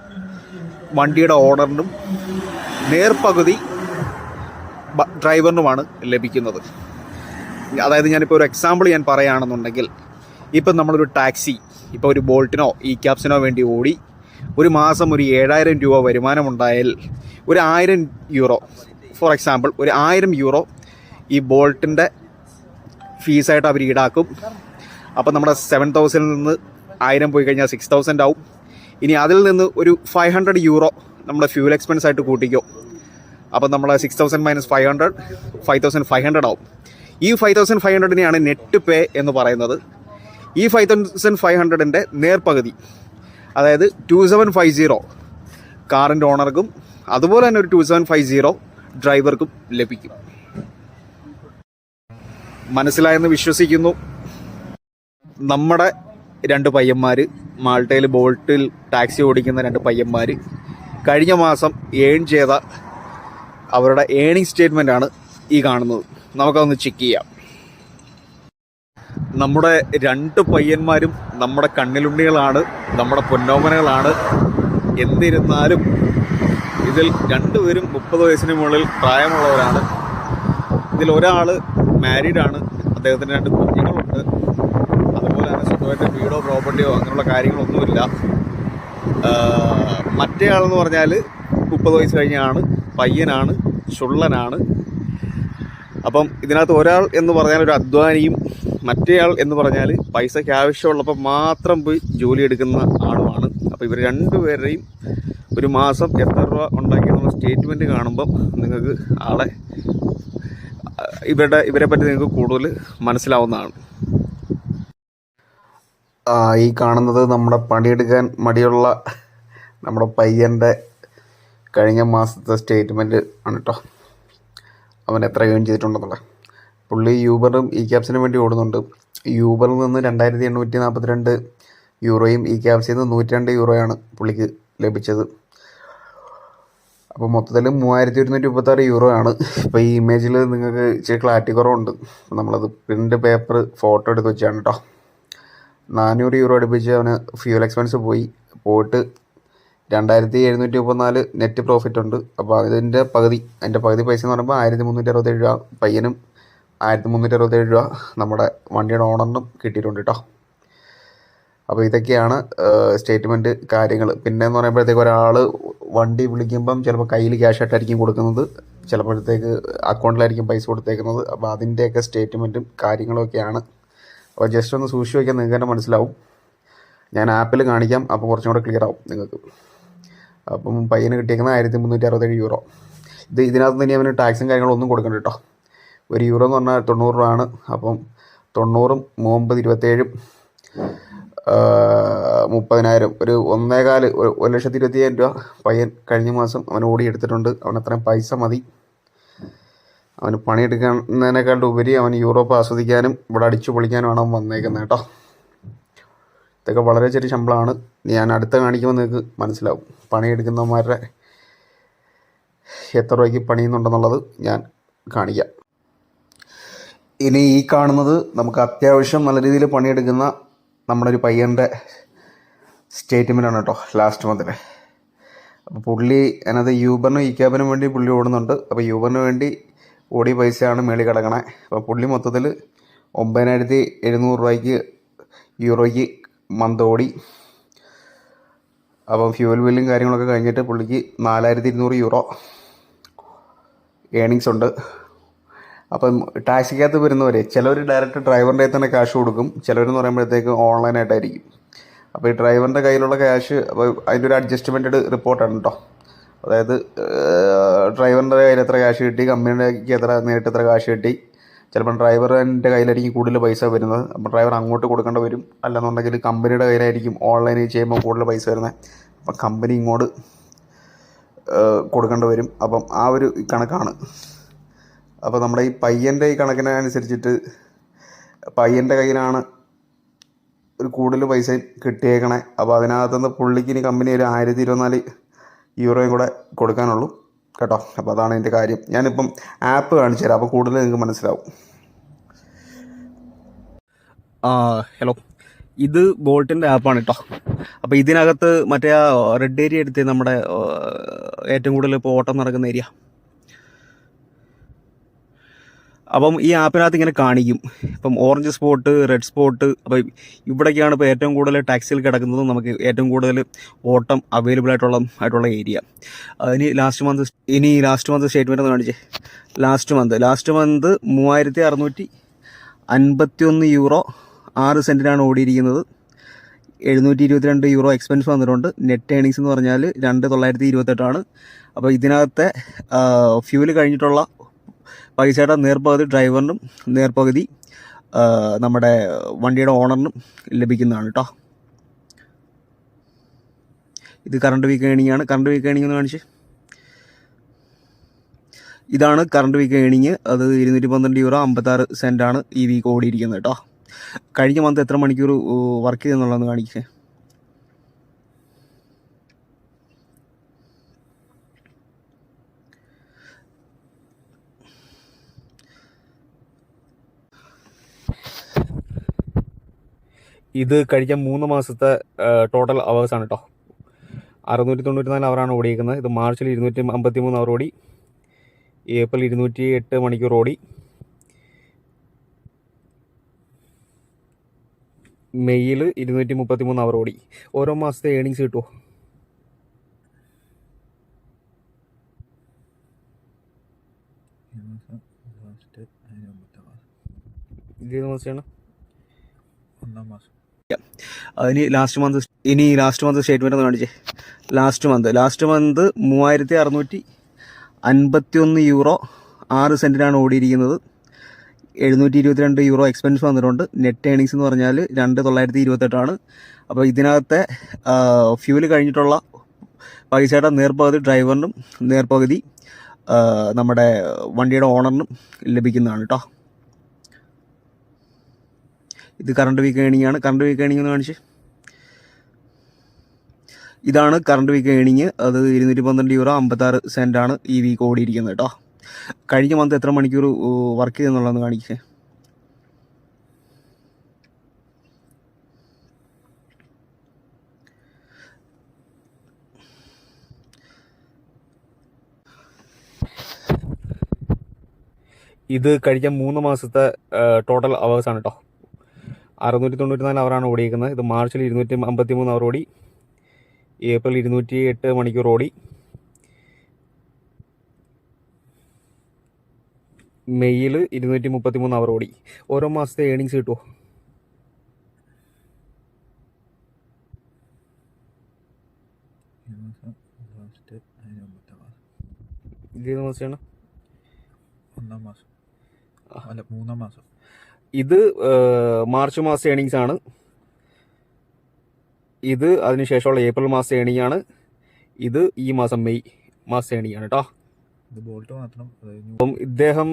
വണ്ടിയുടെ ഓണറിനും നേർപകുതി ഡ്രൈവറിനുമാണ് ലഭിക്കുന്നത്. അതായത് ഞാനിപ്പോൾ ഒരു എക്സാമ്പിൾ ഞാൻ പറയുകയാണെന്നുണ്ടെങ്കിൽ, ഇപ്പം നമ്മളൊരു ടാക്സി ഇപ്പോൾ ഒരു ബോൾട്ടിനോ ഇ ക്യാബ്സിനോ വേണ്ടി ഓടി ഒരു മാസം ഒരു 7000 രൂപ വരുമാനമുണ്ടായാൽ ഒരു 1000 യൂറോ, ഫോർ എക്സാമ്പിൾ ഒരു 1000 യൂറോ ഈ ബോൾട്ടിൻ്റെ ഫീസായിട്ട് അവർ ഈടാക്കും. അപ്പോൾ നമ്മുടെ 7000 നിന്ന് 1000 പോയി കഴിഞ്ഞാൽ 6000 ആവും. ഇനി അതിൽ നിന്ന് ഒരു 500 യൂറോ നമ്മുടെ ഫ്യൂൽ എക്സ്പെൻസ് ആയിട്ട് കൂട്ടിക്കോ. അപ്പോൾ നമ്മൾ 6000 മൈനസ് 500 5500 ആവും. ഈ 5500-നെയാണ് നെറ്റ് പേ എന്ന് പറയുന്നത്. ഈ 5500-ൻ്റെ നേർപകുതി, അതായത് 2750 കാറിൻ്റെ ഓണർക്കും അതുപോലെ തന്നെ ഒരു 2750 ഡ്രൈവർക്കും ലഭിക്കും. മനസ്സിലായെന്ന് വിശ്വസിക്കുന്നു. നമ്മുടെ 2 പയ്യന്മാർ, മാൾട്ടയിൽ ബോൾട്ടിൽ ടാക്സി ഓടിക്കുന്ന 2 പയ്യന്മാർ കഴിഞ്ഞ മാസം ഏൺ ചെയ്ത അവരുടെ ഏണിംഗ് സ്റ്റേറ്റ്മെൻ്റാണ് ഈ കാണുന്നത്. നമുക്കതൊന്ന് ചെക്ക് ചെയ്യാം. നമ്മുടെ 2 പയ്യന്മാരും നമ്മുടെ കണ്ണിലുണ്ണികളാണ്, നമ്മുടെ പൊന്നോമനകളാണ്. എന്നിരുന്നാലും ഇതിൽ 2 പേരും 30 വയസ്സിന് മുകളിൽ പ്രായമുള്ളവരാണ്. ഇതിൽ ഒരാൾ മാരീഡാണ്, അദ്ദേഹത്തിന് 2 കുഞ്ഞുങ്ങളുണ്ട്. അതുപോലെ തന്നെ സ്വന്തമായിട്ട് വീടോ പ്രോപ്പർട്ടിയോ അങ്ങനെയുള്ള കാര്യങ്ങളൊന്നുമില്ല. മറ്റേ ആളെന്ന് പറഞ്ഞാൽ 30 വയസ്സ് കഴിഞ്ഞാണ്, പയ്യനാണ്, ചുള്ളനാണ്. അപ്പം ഇതിനകത്ത് ഒരാൾ എന്ന് പറഞ്ഞാൽ ഒരു അധ്വാനിയും, മറ്റേയാൾ എന്ന് പറഞ്ഞാൽ പൈസയ്ക്ക് ആവശ്യമുള്ളപ്പോൾ മാത്രം പോയി ജോലി എടുക്കുന്ന ആളുമാണ്. അപ്പോൾ ഇവർ 2 പേരുടെയും ഒരു മാസം എത്ര രൂപ ഉണ്ടാക്കിയെന്നുള്ള സ്റ്റേറ്റ്മെൻറ്റ് കാണുമ്പം നിങ്ങൾക്ക് ആളെ ഇവരെ പറ്റി നിങ്ങൾക്ക് കൂടുതൽ മനസ്സിലാവുന്നതാണ്. ഈ കാണുന്നത് നമ്മുടെ പണിയെടുക്കാൻ മടിയുള്ള നമ്മുടെ പയ്യൻ്റെ കഴിഞ്ഞ മാസത്തെ സ്റ്റേറ്റ്മെൻറ്റ് ആണ് കേട്ടോ. അവൻ എത്ര ഏൺ ചെയ്തിട്ടുണ്ടെന്നുള്ളത്. പുള്ളി യൂബറും ഇ ക്യാബ്സിനും വേണ്ടി ഓടുന്നുണ്ട്. യൂബറിൽ നിന്ന് 2842 യൂറോയും ഇ ക്യാബ്സിൽ നിന്ന് 102 യൂറോയാണ് പുള്ളിക്ക് ലഭിച്ചത്. അപ്പോൾ മൊത്തത്തിൽ 3136 യൂറോ ആണ്. ഇപ്പോൾ ഈ ഇമേജിൽ നിങ്ങൾക്ക് ഇച്ചിരി ക്ലാരിറ്റി കുറവുണ്ട്. നമ്മളത് പ്രിൻ്റ് പേപ്പർ ഫോട്ടോ എടുത്ത് വെച്ചാണ് കേട്ടോ. 400 യൂറോ അടുപ്പിച്ച് അവന് ഫ്യൂൽ എക്സ്പെൻസ് പോയിട്ട് 2734 നെറ്റ് പ്രോഫിറ്റ് ഉണ്ട്. അപ്പോൾ അതിൻ്റെ പകുതി പൈസ എന്ന് പറയുമ്പോൾ 1367 രൂപ പയ്യനും 1367 രൂപ നമ്മുടെ വണ്ടിയുടെ ഓണറിനും കിട്ടിയിട്ടുണ്ട് കേട്ടോ. അപ്പോൾ ഇതൊക്കെയാണ് സ്റ്റേറ്റ്മെൻറ്റ് കാര്യങ്ങൾ. പിന്നെയെന്ന് പറയുമ്പോഴത്തേക്ക് ഒരാൾ വണ്ടി വിളിക്കുമ്പം ചിലപ്പോൾ കയ്യിൽ ക്യാഷായിട്ടായിരിക്കും കൊടുക്കുന്നത്, ചിലപ്പോഴത്തേക്ക് അക്കൗണ്ടിലായിരിക്കും പൈസ കൊടുത്തേക്കുന്നത്. അപ്പോൾ അതിൻ്റെയൊക്കെ സ്റ്റേറ്റ്മെൻറ്റും കാര്യങ്ങളൊക്കെയാണ്. അപ്പോൾ ജസ്റ്റ് ഒന്ന് സൂക്ഷിച്ച് വയ്ക്കാൻ നിങ്ങൾക്ക് തന്നെ മനസ്സിലാവും. ഞാൻ ആപ്പിൽ കാണിക്കാം, അപ്പോൾ കുറച്ചും കൂടെ ക്ലിയർ ആവും നിങ്ങൾക്ക്. അപ്പം പയ്യന് കിട്ടിയേക്കുന്നത് 1367 യൂറോ. ഇതിനകത്ത് തന്നെ അവന് ടാക്സും കാര്യങ്ങളൊന്നും കൊടുക്കണ്ട കേട്ടോ. ഒരു യൂറോ എന്ന് പറഞ്ഞാൽ 90 രൂപയാണ്. അപ്പം 90ഉം 9 27ഉം 30,000, ഒരു 1,25,000 രൂപ പയ്യൻ കഴിഞ്ഞ മാസം അവൻ ഓടിയെടുത്തിട്ടുണ്ട്. അവനത്രയും പൈസ മതി. അവന് പണിയെടുക്കുന്നതിനേക്കാളും ഉപരി അവൻ യൂറോപ്പ് ആസ്വദിക്കാനും ഇവിടെ അടിച്ചു പൊളിക്കാനുമാണ് അവൻ വന്നേക്കുന്നത് കേട്ടോ. ഇതൊക്കെ വളരെ ചെറിയ ശമ്പളമാണ്. ഞാൻ അടുത്ത കാണിക്കുമ്പോൾ നിങ്ങൾക്ക് മനസ്സിലാവും പണിയെടുക്കുന്നവന്മാരുടെ എത്ര രൂപയ്ക്ക് പണിയുന്നുണ്ടെന്നുള്ളത് ഞാൻ കാണിക്കാം. ഇനി ഈ കാണുന്നത് നമുക്ക് അത്യാവശ്യം നല്ല രീതിയിൽ പണിയെടുക്കുന്ന നമ്മുടെ ഒരു പയ്യൻ്റെ സ്റ്റേറ്റ്മെൻറ്റാണ് കേട്ടോ, ലാസ്റ്റ് മന്തിലെ. അപ്പോൾ പുള്ളി അതിനകത്ത് യൂബറിനും ഇ ക്യാബിനും വേണ്ടി പുള്ളി ഓടുന്നുണ്ട്. അപ്പോൾ യൂബറിന് വേണ്ടി ഓടിയ പൈസയാണ് മേളിൽ കിടക്കണേ. അപ്പോൾ പുള്ളി മൊത്തത്തിൽ 9,700 യൂറോയ്ക്ക് മന്ത് ഓടി. അപ്പം ഫ്യൂവൽ ബില്ലും കാര്യങ്ങളൊക്കെ കഴിഞ്ഞിട്ട് പുള്ളിക്ക് 4,200 യൂറോ ഏണിങ്സ് ഉണ്ട്. അപ്പം ടാക്സിക്കകത്ത് വരുന്നവർ ചിലവർ ഡയറക്റ്റ് ഡ്രൈവറിൻ്റെ തന്നെ ക്യാഷ് കൊടുക്കും, ചിലവരെന്ന് പറയുമ്പോഴത്തേക്ക് ഓൺലൈനായിട്ടായിരിക്കും. അപ്പോൾ ഈ ഡ്രൈവറിൻ്റെ കയ്യിലുള്ള ക്യാഷ്, അപ്പോൾ അതിൻ്റെ ഒരു അഡ്ജസ്റ്റ്മെൻറ്റഡ് റിപ്പോർട്ടാണ് കേട്ടോ. അതായത് ഡ്രൈവറിൻ്റെ കയ്യിൽ എത്ര ക്യാഷ് കിട്ടി, കമ്പനിക്ക് നേരിട്ട് എത്ര ക്യാഷ് കിട്ടി. ചിലപ്പോൾ ഡ്രൈവറിൻ്റെ കയ്യിലായിരിക്കും കൂടുതൽ പൈസ വരുന്നത്, അപ്പോൾ ഡ്രൈവർ അങ്ങോട്ട് കൊടുക്കേണ്ടി വരും. അല്ലെന്നുണ്ടെങ്കിൽ കമ്പനിയുടെ കയ്യിലായിരിക്കും ഓൺലൈനിൽ ചെയ്യുമ്പോൾ കൂടുതൽ പൈസ വരുന്നത്, അപ്പം കമ്പനി ഇങ്ങോട്ട് കൊടുക്കേണ്ടി വരും. അപ്പം ആ ഒരു കണക്കാണ്. അപ്പോൾ നമ്മുടെ ഈ പയ്യൻ്റെ ഈ കണക്കിനനുസരിച്ചിട്ട് പയ്യൻ്റെ കയ്യിലാണ് ഒരു കൂടുതൽ പൈസ കിട്ടിയേക്കണേ. അപ്പോൾ അതിനകത്തുനിന്ന് പുള്ളിക്ക് ഇനി കമ്പനി ഒരു 1,024 യൂറോയും കൂടെ കൊടുക്കാനുള്ളൂ കേട്ടോ. അപ്പോൾ അതാണ് എൻ്റെ കാര്യം. ഞാനിപ്പം ആപ്പ് കാണിച്ചു തരാം, അപ്പോൾ കൂടുതൽ നിങ്ങൾക്ക് മനസ്സിലാവും. ഹലോ, ഇത് ബോൾട്ടിൻ്റെ ആപ്പാണ് കേട്ടോ. അപ്പോൾ ഇതിനകത്ത് മറ്റേ ആ റെഡ് ഏരിയ എടുത്ത് നമ്മുടെ ഏറ്റവും കൂടുതൽ ഇപ്പോൾ ഓട്ടം നടക്കുന്ന ഏരിയ, അപ്പം ഈ ആപ്പിനകത്ത് ഇങ്ങനെ കാണിക്കും. ഇപ്പം ഓറഞ്ച് സ്പോട്ട്, റെഡ് സ്പോട്ട്. അപ്പോൾ ഇവിടേക്കാണ് ഇപ്പോൾ ഏറ്റവും കൂടുതൽ ടാക്സികൾ കിടക്കുന്നത്, നമുക്ക് ഏറ്റവും കൂടുതൽ ഓട്ടം അവൈലബിൾ ആയിട്ടുള്ള ഏരിയ. ഇനി ലാസ്റ്റ് മന്ത് സ്റ്റേറ്റ്മെൻറ്റ് ഒന്ന് കാണിച്ചേ. Last month 3,651 euro 6 സെൻറ്റിനാണ് ഓടിയിരിക്കുന്നത്. 722 euro expense വന്നിട്ടുണ്ട്. നെറ്റ് ഏണിങ്സ് എന്ന് പറഞ്ഞാൽ 2,928 അപ്പോൾ ഇതിനകത്തെ ഫ്യൂല് കഴിഞ്ഞിട്ടുള്ള പൈസയുടെ നേർപകുതി ഡ്രൈവറിനും നേർപകുതി നമ്മുടെ വണ്ടിയുടെ ഓണറിനും ലഭിക്കുന്നതാണ് കേട്ടോ. ഇത് current week earning. Current week earning എന്ന് കാണിച്ച്, ഇതാണ് കറണ്ട് വീക്ക് ഏണിംഗ്. അത് 212 യൂറോ 56 സെൻറ്റാണ് ഈ വീക്ക് ഓടിയിരിക്കുന്നത് കേട്ടോ. കഴിഞ്ഞ മന്ത് എത്ര മണിക്കൂർ വർക്ക് ചെയ്തെന്നുള്ളതെന്ന് കാണിച്ചേ. ഇത് കഴിഞ്ഞ 3 മാസത്തെ ടോട്ടൽ അവേഴ്സാണ് കേട്ടോ. 694 അവറാണ് ഓടിയിരിക്കുന്നത്. ഇത് മാർച്ചിൽ 253 അവർ ഓടി, ഏപ്രിൽ 208 മണിക്കൂർ ഓടി, മെയ്യിൽ 233 അവർ ഓടി. ഓരോ മാസത്തെ ഏണിങ്സ് കിട്ടുമോ? ഇത് ഏത് മാസമാണ്? 1 മാസം. ഇനി ലാസ്റ്റ് മന്ത് സ്റ്റേറ്റ്മെൻറ്റ് ഒന്ന് കാണിച്ചേ. Last month 3,651 euro 6 സെൻറ്റിനാണ് ഓടിയിരിക്കുന്നത്. 722 euro expense വന്നിട്ടുണ്ട്. നെറ്റ് ഏണിങ്സ് എന്ന് പറഞ്ഞാൽ 2,928 അപ്പോൾ ഇതിനകത്തെ ഫ്യൂല് കഴിഞ്ഞിട്ടുള്ള പൈസയുടെ നേർപകുതി ഡ്രൈവറിനും നേർപകുതി നമ്മുടെ വണ്ടിയുടെ ഓണറിനും ലഭിക്കുന്നതാണ് കേട്ടോ. ഇത് current week earning. Current week earning എന്ന് കാണിച്ച്, ഇതാണ് കറണ്ട് വീക്ക് ഏണിംഗ്. അത് 212 യൂറോ 56 സെൻറ്റാണ് ഈ വീക്ക് ഓടിയിരിക്കുന്നത് കേട്ടോ. കഴിഞ്ഞ മന്ത് എത്ര മണിക്കൂർ വർക്ക് ചെയ്തെന്നുള്ളതെന്ന് കാണിച്ചേ. ഇത് കഴിഞ്ഞ 3 മാസത്തെ ടോട്ടൽ അവേഴ്സാണ് കേട്ടോ. 694 അവറാണ് ഓടിയിരിക്കുന്നത്. ഇത് മാർച്ചിൽ 253 അവർ ഓടി, ഏപ്രിൽ 208 മണിക്കൂർ ഓടി, മെയ്യിൽ 233 അവർ ഓടി. ഓരോ മാസത്തെ ഏണിങ്സ് കിട്ടുമോ? ഇത് മാസമാണ് 3 മാസം. ഇത് മാർച്ച് മാസം ഏണിങ്സ് ആണ്. ഇത് അതിനുശേഷമുള്ള ഏപ്രിൽ മാസം ഏണിംഗ് ആണ്. ഇത് ഈ മാസം മെയ് മാസം ഏണിംഗ് ആണ് കേട്ടോ. ഇത് ബോൾട്ട് മാത്രം. അപ്പം ഇദ്ദേഹം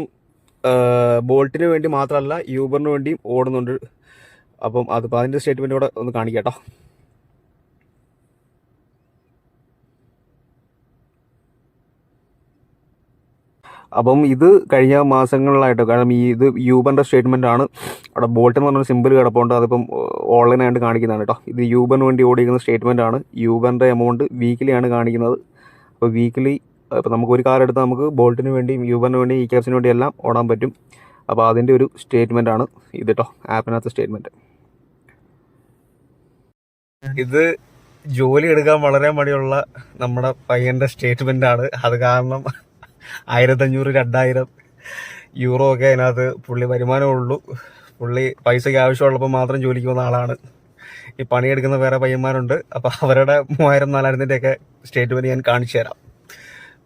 ബോൾട്ടിന് വേണ്ടി മാത്രമല്ല യൂബറിന് വേണ്ടിയും ഓടുന്നുണ്ട്. അപ്പം അതിൻ്റെ സ്റ്റേറ്റ്മെൻറ്റ് കൂടെ ഒന്ന് കാണിക്കാം കേട്ടോ. അപ്പം ഇത് കഴിഞ്ഞ മാസങ്ങളിലായിട്ട്, കാരണം ഇത് യൂബറിൻ്റെ സ്റ്റേറ്റ്മെൻ്റ് ആണ്. അവിടെ ബോൾട്ട് എന്ന് പറഞ്ഞൊരു സിമ്പിൾ കിടപ്പുണ്ട്, അതിപ്പം ഓൺലൈനായിട്ട് കാണിക്കുന്നതാണ് കേട്ടോ. ഇത് യൂബറിന് വേണ്ടി ഓടിക്കുന്ന സ്റ്റേറ്റ്മെൻ്റ് ആണ്. യൂബറിൻ്റെ എമൗണ്ട് വീക്കിലിയാണ് കാണിക്കുന്നത്. അപ്പോൾ വീക്കിലി ഇപ്പോൾ നമുക്ക് ഒരു കാർ എടുത്താൽ നമുക്ക് ബോൾട്ടിന് വേണ്ടിയും യൂബറിന് വേണ്ടിയും ഈ ക്യാപ്സിന് വേണ്ടി എല്ലാം ഓടാൻ പറ്റും. അപ്പോൾ അതിൻ്റെ ഒരു സ്റ്റേറ്റ്മെൻ്റ് ആണ് ഇത് കേട്ടോ, ആപ്പിനകത്ത് സ്റ്റേറ്റ്മെൻറ്റ്. ഇത് ജോലി എടുക്കാൻ വളരെ മടിയുള്ള നമ്മുടെ പയ്യൻ്റെ സ്റ്റേറ്റ്മെൻ്റ് ആണ്. അത് കാരണം 1500-2000 യൂറോ ഒക്കെ അതിനകത്ത് പുള്ളി വരുമാനമുള്ളൂ. പുള്ളി പൈസയ്ക്ക് ആവശ്യമുള്ളപ്പോൾ മാത്രം ജോലിക്ക് പോകുന്ന ആളാണ്. ഈ പണിയെടുക്കുന്ന വേറെ പയ്യന്മാരുണ്ട്. അപ്പോൾ അവരുടെ 3000-4000-ൻ്റെയൊക്കെ സ്റ്റേറ്റ്മെൻറ്റ് ഞാൻ കാണിച്ചു തരാം.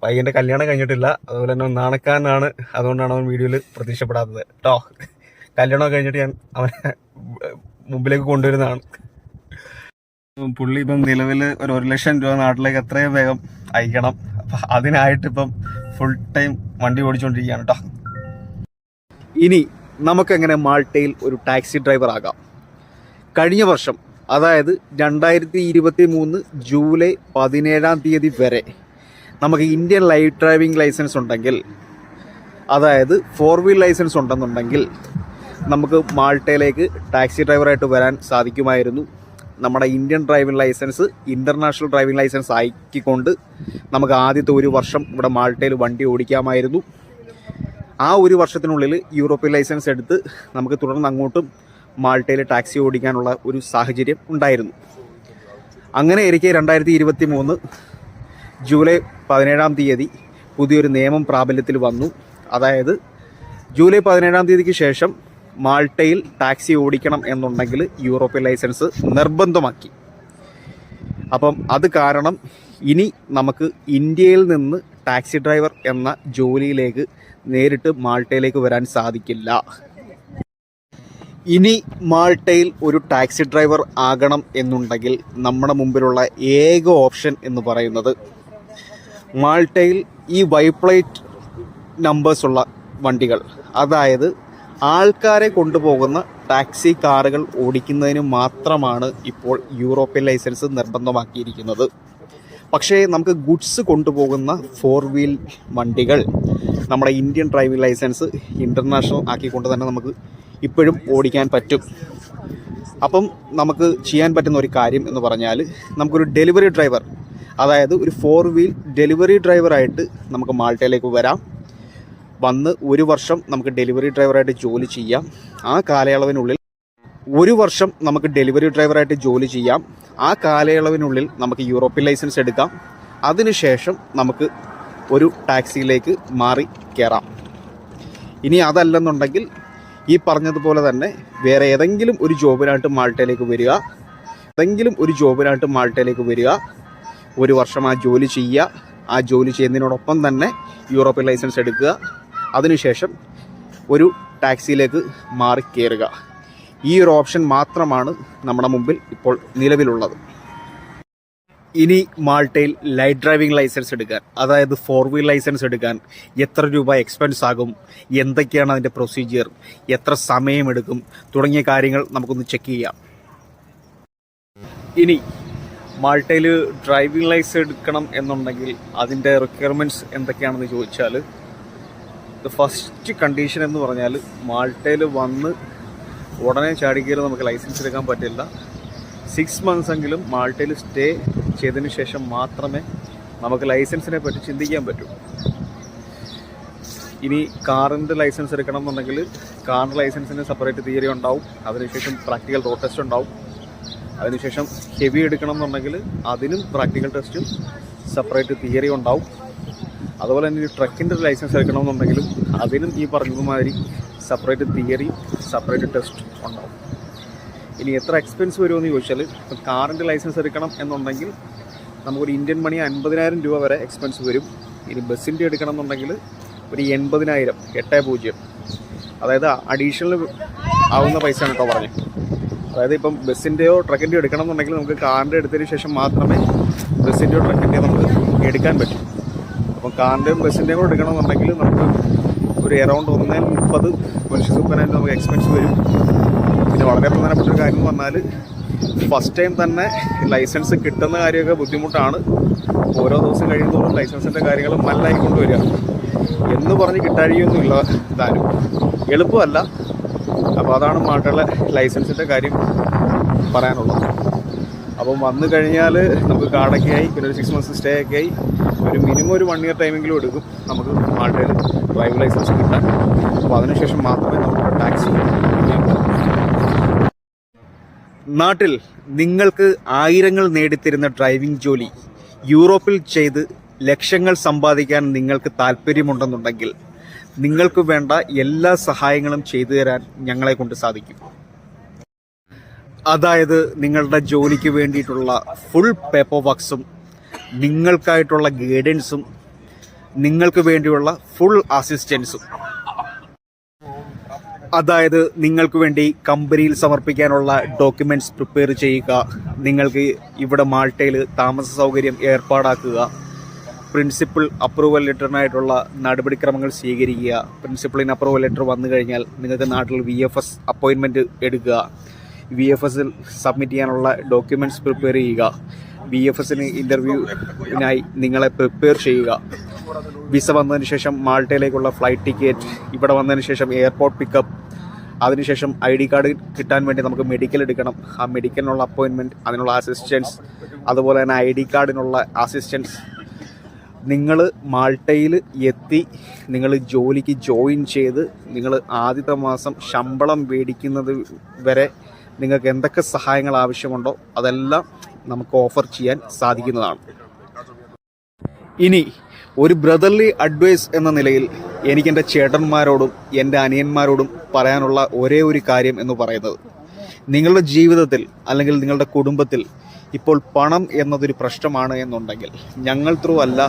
പയ്യൻ്റെ കല്യാണം കഴിഞ്ഞിട്ടില്ല, അതുപോലെ തന്നെ നാണക്കാരനാണ്. അതുകൊണ്ടാണ് അവൻ വീഡിയോയിൽ പ്രത്യക്ഷപ്പെടാത്തത് കേട്ടോ. കല്യാണം കഴിഞ്ഞിട്ട് ഞാൻ അവനെ മുമ്പിലേക്ക് കൊണ്ടുവരുന്നതാണ്. പുള്ളി ഇപ്പം നിലവിൽ ഒരു 1 ലക്ഷം രൂപ നാട്ടിലേക്ക് എത്രയും വേഗം അയക്കണം. അപ്പം അതിനായിട്ടിപ്പം ഫുൾ ടൈം വണ്ടി ഓടിച്ചുകൊണ്ടിരിക്കുകയാണ് കേട്ടോ. ഇനി നമുക്കെങ്ങനെ മാൾട്ടയിൽ ഒരു ടാക്സി ഡ്രൈവർ ആകാം? കഴിഞ്ഞ വർഷം, അതായത് 2023 ജൂലൈ 17 വരെ നമുക്ക് ഇന്ത്യൻ ലൈവ് ഡ്രൈവിംഗ് ലൈസൻസ് ഉണ്ടെങ്കിൽ, അതായത് 4 വീൽ ലൈസൻസ് ഉണ്ടെന്നുണ്ടെങ്കിൽ നമുക്ക് മാൾട്ടയിലേക്ക് ടാക്സി ഡ്രൈവറായിട്ട് വരാൻ സാധിക്കുമായിരുന്നു. നമ്മുടെ Indian driving licence international driving licence ആക്കിക്കൊണ്ട് നമുക്ക് ആദ്യത്തെ 1 വർഷം ഇവിടെ മാൾട്ടയിൽ വണ്ടി ഓടിക്കാമായിരുന്നു. ആ 1 വർഷത്തിനുള്ളിൽ യൂറോപ്യൻ ലൈസൻസ് എടുത്ത് നമുക്ക് തുടർന്ന് അങ്ങോട്ടും മാൾട്ടയിൽ ടാക്സി ഓടിക്കാനുള്ള ഒരു സാഹചര്യം ഉണ്ടായിരുന്നു. അങ്ങനെ ഇരിക്കെ 2023 ജൂലൈ 17 പുതിയൊരു നിയമം പ്രാബല്യത്തിൽ വന്നു. അതായത് ജൂലൈ 17 ശേഷം മാൾട്ടയിൽ ടാക്സി ഓടിക്കണം എന്നുണ്ടെങ്കിൽ യൂറോപ്യൻ ലൈസൻസ് നിർബന്ധമാക്കി. അപ്പം അത് കാരണം ഇനി നമുക്ക് ഇന്ത്യയിൽ നിന്ന് ടാക്സി ഡ്രൈവർ എന്ന ജോലിയിലേക്ക് നേരിട്ട് മാൾട്ടയിലേക്ക് വരാൻ സാധിക്കില്ല. ഇനി മാൾട്ടയിൽ ഒരു ടാക്സി ഡ്രൈവർ ആകണം എന്നുണ്ടെങ്കിൽ നമ്മുടെ മുമ്പിലുള്ള ഏക ഓപ്ഷൻ എന്ന് പറയുന്നത് മാൾട്ടയിൽ ഈ വൈപ്ലേറ്റ് നമ്പേഴ്സുള്ള വണ്ടികൾ, അതായത് ആൾക്കാരെ കൊണ്ടുപോകുന്ന ടാക്സി കാറുകൾ ഓടിക്കുന്നതിന് മാത്രമാണ് ഇപ്പോൾ യൂറോപ്യൻ ലൈസൻസ് നിർബന്ധമാക്കിയിരിക്കുന്നത്. പക്ഷേ നമുക്ക് ഗുഡ്സ് കൊണ്ടുപോകുന്ന 4 വീൽ വണ്ടികൾ നമ്മുടെ ഇന്ത്യൻ ഡ്രൈവിംഗ് ലൈസൻസ് ഇൻ്റർനാഷണൽ ആക്കിക്കൊണ്ട് തന്നെ നമുക്ക് ഇപ്പോഴും ഓടിക്കാൻ പറ്റും. അപ്പം നമുക്ക് ചെയ്യാൻ പറ്റുന്ന ഒരു കാര്യം എന്ന് പറഞ്ഞാൽ, നമുക്കൊരു ഡെലിവറി ഡ്രൈവർ, അതായത് ഒരു 4 വീൽ ഡെലിവറി ഡ്രൈവറായിട്ട് നമുക്ക് മാൾട്ടയിലേക്ക് വരാം. വന്ന് 1 വർഷം നമുക്ക് ഡെലിവറി ഡ്രൈവറായിട്ട് ജോലി ചെയ്യാം. ആ കാലയളവിനുള്ളിൽ 1 വർഷം നമുക്ക് ഡെലിവറി ഡ്രൈവറായിട്ട് ജോലി ചെയ്യാം. ആ കാലയളവിനുള്ളിൽ നമുക്ക് യൂറോപ്യൻ ലൈസൻസ് എടുക്കാം. അതിനുശേഷം നമുക്ക് ഒരു ടാക്സിയിലേക്ക് മാറി കയറാം. ഇനി അതല്ലെന്നുണ്ടെങ്കിൽ ഈ പറഞ്ഞതുപോലെ തന്നെ വേറെ ഏതെങ്കിലും ഒരു ജോബിനായിട്ട് മാൾട്ടയിലേക്ക് വരിക, 1 വർഷം ആ ജോലി ചെയ്യുക. ആ ജോലി ചെയ്യുന്നതിനോടൊപ്പം തന്നെ യൂറോപ്യൻ ലൈസൻസ് എടുക്കുക. അതിനുശേഷം ഒരു ടാക്സിയിലേക്ക് മാറി കയറുക. ഈ ഒരു ഓപ്ഷൻ മാത്രമാണ് നമ്മുടെ മുമ്പിൽ ഇപ്പോൾ നിലവിലുള്ളത്. ഇനി മാൾട്ടയിൽ ലൈറ്റ് ഡ്രൈവിംഗ് ലൈസൻസ് എടുക്കാൻ, അതായത് 4 വീൽ ലൈസൻസ് എടുക്കാൻ എത്ര രൂപ എക്സ്പെൻസ് ആകും, എന്തൊക്കെയാണ് അതിൻ്റെ പ്രൊസീജിയർ, എത്ര സമയമെടുക്കും തുടങ്ങിയ കാര്യങ്ങൾ നമുക്കൊന്ന് ചെക്ക് ചെയ്യാം. ഇനി മാൾട്ടയിൽ ഡ്രൈവിംഗ് ലൈസൻസ് എടുക്കണം എന്നുണ്ടെങ്കിൽ അതിൻ്റെ റിക്വയർമെൻറ്റ്സ് എന്തൊക്കെയാണെന്ന് ചോദിച്ചാൽ, ഫസ്റ്റ് കണ്ടീഷൻ എന്ന് പറഞ്ഞാൽ മാൾട്ടയിൽ വന്ന് ഉടനെ ചാടിക്കയറി നമുക്ക് ലൈസൻസ് എടുക്കാൻ പറ്റില്ല. 6 months എങ്കിലും മാൾട്ടയിൽ സ്റ്റേ ചെയ്തതിന് ശേഷം മാത്രമേ നമുക്ക് ലൈസൻസിനെ പറ്റി ചിന്തിക്കാൻ പറ്റൂ. ഇനി കാറിൻ്റെ ലൈസൻസ് എടുക്കണം എന്നുണ്ടെങ്കിൽ കാറിൻ്റെ ലൈസൻസിന് സെപ്പറേറ്റ് തിയറി ഉണ്ടാവും. അതിനുശേഷം പ്രാക്ടിക്കൽ റോഡ് ടെസ്റ്റ് ഉണ്ടാവും. അതിനുശേഷം ഹെവി എടുക്കണം എന്നുണ്ടെങ്കിൽ അതിനും പ്രാക്ടിക്കൽ ടെസ്റ്റും സെപ്പറേറ്റ് തിയറി ഉണ്ടാവും. അതുപോലെ തന്നെ ഈ ട്രക്കിൻ്റെ ലൈസൻസ് എടുക്കണമെന്നുണ്ടെങ്കിലും അതിനും ഈ പറഞ്ഞതുമാതിരി സെപ്പറേറ്റ് തിയറി സെപ്പറേറ്റ് ടെസ്റ്റ് ഉണ്ടാവും. ഇനി എത്ര എക്സ്പെൻസ് വരുമെന്ന് ചോദിച്ചാൽ, ഇപ്പം കാറിൻ്റെ ലൈസൻസ് എടുക്കണം എന്നുണ്ടെങ്കിൽ നമുക്കൊരു ഇന്ത്യൻ മണി 50,000 രൂപ വരെ എക്സ്പെൻസ് വരും. ഇനി ബസ്സിൻ്റെ എടുക്കണം എന്നുണ്ടെങ്കിൽ ഒരു 80,000, 80, അതായത് അഡീഷണൽ ആവുന്ന പൈസയാണ് കേട്ടോ പറഞ്ഞത്. അതായത് ഇപ്പം ബസ്സിൻ്റെയോ ട്രക്കിൻ്റെയോ എടുക്കണം എന്നുണ്ടെങ്കിൽ നമുക്ക് കാറിൻ്റെ എടുത്തതിന് ശേഷം മാത്രമേ ബസ്സിൻ്റെയോ ട്രക്കിൻ്റെയോ നമുക്ക് എടുക്കാൻ പറ്റും. അപ്പം കാറിൻ്റെയും ബസ്സിൻ്റെയും കൂടെ എടുക്കണമെന്നുണ്ടെങ്കിൽ നമുക്ക് ഒരു അറൗണ്ട് 1.30 ലക്ഷം നമുക്ക് എക്സ്പെൻസ് വരും. പിന്നെ വളരെ പ്രധാനപ്പെട്ട ഒരു കാര്യം എന്ന് പറഞ്ഞാൽ ഫസ്റ്റ് ടൈം തന്നെ ലൈസൻസ് കിട്ടുന്ന കാര്യമൊക്കെ ബുദ്ധിമുട്ടാണ്. ഓരോ ദിവസം കഴിയുന്നതോറും ലൈസൻസിൻ്റെ കാര്യങ്ങൾ മല്ലായിക്കൊണ്ട് വരിക എന്ന് പറഞ്ഞ് കിട്ടാഴിയൊന്നുമില്ല താനും, എളുപ്പമല്ല. അപ്പോൾ അതാണ് മാട്ടുള്ള ലൈസൻസിൻ്റെ കാര്യം പറയാനുള്ളത്. അപ്പം വന്നു കഴിഞ്ഞാൽ നമുക്ക് കാർഡൊക്കെ ആയി, പിന്നെ ഒരു 6 months സ്റ്റേ ഒക്കെ ആയി, ഒരു മിനിമം ഒരു 1 year ടൈമെങ്കിലും എടുക്കും നമുക്ക് മാൾട്ടയിൽ ഡ്രൈവിംഗ് ലൈസൻസ് കിട്ടാൻ. അപ്പോൾ അതിനുശേഷം മാത്രമേ നമുക്ക് ടാക്സി ചെയ്യാൻ പറ്റൂ. നാട്ടിൽ നിങ്ങൾക്ക് ആയിരങ്ങൾ നേടിത്തരുന്ന ഡ്രൈവിംഗ് ജോലി യൂറോപ്പിൽ ചെയ്ത് ലക്ഷങ്ങൾ സമ്പാദിക്കാൻ നിങ്ങൾക്ക് താല്പര്യമുണ്ടെന്നുണ്ടെങ്കിൽ നിങ്ങൾക്ക് വേണ്ട എല്ലാ സഹായങ്ങളും ചെയ്തു തരാൻ ഞങ്ങളെ കൊണ്ട് സാധിക്കും. അതായത് നിങ്ങളുടെ ജോലിക്ക് വേണ്ടിയിട്ടുള്ള ഫുൾ പേപ്പർ വർക്ക്സും നിങ്ങൾക്കായിട്ടുള്ള ഗൈഡൻസും നിങ്ങൾക്ക് വേണ്ടിയുള്ള ഫുൾ അസിസ്റ്റൻസും. അതായത് നിങ്ങൾക്ക് വേണ്ടി കമ്പനിയിൽ സമർപ്പിക്കാനുള്ള ഡോക്യുമെൻറ്റ്സ് പ്രിപ്പയർ ചെയ്യുക, നിങ്ങൾക്ക് ഇവിടെ മാൾട്ടയിൽ താമസ സൗകര്യം ഏർപ്പാടാക്കുക, പ്രിൻസിപ്പൽ അപ്രൂവൽ ലെറ്ററിനായിട്ടുള്ള നടപടിക്രമങ്ങൾ സ്വീകരിക്കുക. പ്രിൻസിപ്പളിന് അപ്രൂവൽ ലെറ്റർ വന്നു കഴിഞ്ഞാൽ നിങ്ങൾക്ക് നാട്ടിൽ VFS അപ്പോയിൻമെൻറ്റ് എടുക്കുക, VFSൽ സബ്മിറ്റ് ചെയ്യാനുള്ള ഡോക്യുമെൻറ്റ്സ് പ്രിപ്പയർ ചെയ്യുക, VFSന് ഇൻ്റർവ്യൂവിനായി നിങ്ങളെ പ്രിപ്പയർ ചെയ്യുക, വിസ വന്നതിന് ശേഷം മാൾട്ടയിലേക്കുള്ള ഫ്ലൈറ്റ് ടിക്കറ്റ്, ഇവിടെ വന്നതിന് ശേഷം എയർപോർട്ട് പിക്കപ്പ്, അതിനുശേഷം ID കാർഡ് കിട്ടാൻ വേണ്ടി നമുക്ക് മെഡിക്കൽ എടുക്കണം, ആ മെഡിക്കലിനുള്ള അപ്പോയിൻമെൻറ്റ്, അതിനുള്ള അസിസ്റ്റൻസ്, അതുപോലെ തന്നെ ID കാർഡിനുള്ള അസിസ്റ്റൻസ്. നിങ്ങൾ മാൾട്ടയിൽ എത്തി നിങ്ങൾ ജോലിക്ക് ജോയിൻ ചെയ്ത് നിങ്ങൾ ആദ്യത്തെ മാസം ശമ്പളം മേടിക്കുന്നത് വരെ നിങ്ങൾക്ക് എന്തൊക്കെ സഹായങ്ങൾ ആവശ്യമുണ്ടോ അതെല്ലാം നമുക്ക് ഓഫർ ചെയ്യാൻ സാധിക്കുന്നതാണ്. ഇനി ഒരു ബ്രദർലി അഡ്വൈസ് എന്ന നിലയിൽ എനിക്കെൻ്റെ ചേട്ടന്മാരോടും എൻ്റെ അനിയന്മാരോടും പറയാനുള്ള ഒരേ ഒരു കാര്യം എന്ന് പറയുന്നത്, നിങ്ങളുടെ ജീവിതത്തിൽ അല്ലെങ്കിൽ നിങ്ങളുടെ കുടുംബത്തിൽ ഇപ്പോൾ പണം എന്നതൊരു പ്രശ്നമാണ് എന്നുണ്ടെങ്കിൽ ഞങ്ങൾ ത്രൂ അല്ല,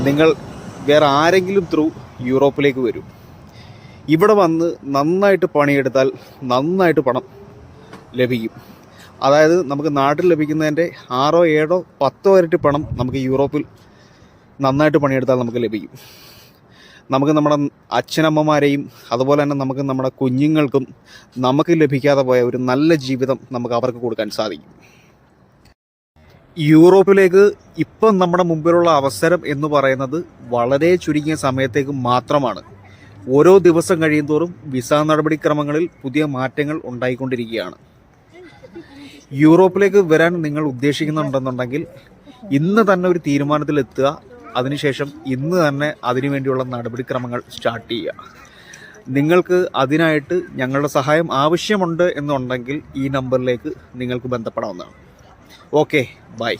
നിങ്ങൾ വേറെ ആരെങ്കിലും ത്രൂ യൂറോപ്പിലേക്ക് വരൂ. ഇവിടെ വന്ന് നന്നായിട്ട് പണിയെടുത്താൽ നന്നായിട്ട് പണം ലഭിക്കും. അതായത് നമുക്ക് നാട്ടിൽ ലഭിക്കുന്നതിൻ്റെ 6, 7, 10 ഇരട്ടി പണം നമുക്ക് യൂറോപ്പിൽ നന്നായിട്ട് പണിയെടുത്താൽ നമുക്ക് ലഭിക്കും. നമുക്ക് നമ്മുടെ അച്ഛനമ്മമാരെയും അതുപോലെ തന്നെ നമുക്ക് നമ്മുടെ കുഞ്ഞുങ്ങൾക്കും നമുക്ക് ലഭിക്കാതെ പോയ ഒരു നല്ല ജീവിതം നമുക്ക് അവർക്ക് കൊടുക്കാൻ സാധിക്കും. യൂറോപ്പിലേക്ക് ഇപ്പം നമ്മുടെ മുമ്പിലുള്ള അവസരം എന്ന് പറയുന്നത് വളരെ ചുരുങ്ങിയ സമയത്തേക്ക് മാത്രമാണ്. ഓരോ ദിവസം കഴിയുന്തോറും വിസ നടപടിക്രമങ്ങളിൽ പുതിയ മാറ്റങ്ങൾ ഉണ്ടായിക്കൊണ്ടിരിക്കുകയാണ്. യൂറോപ്പിലേക്ക് വരാൻ നിങ്ങൾ ഉദ്ദേശിക്കുന്നുണ്ടെന്നുണ്ടെങ്കിൽ ഇന്ന് തന്നെ ഒരു തീരുമാനത്തിലെത്തുക. അതിനുശേഷം ഇന്ന് തന്നെ അതിനുവേണ്ടിയുള്ള നടപടിക്രമങ്ങൾ സ്റ്റാർട്ട് ചെയ്യുക. നിങ്ങൾക്ക് അതിനായിട്ട് ഞങ്ങളുടെ സഹായം ആവശ്യമുണ്ട് എന്നുണ്ടെങ്കിൽ ഈ നമ്പറിലേക്ക് നിങ്ങൾക്ക് ബന്ധപ്പെടാവുന്നതാണ്. Okay, by.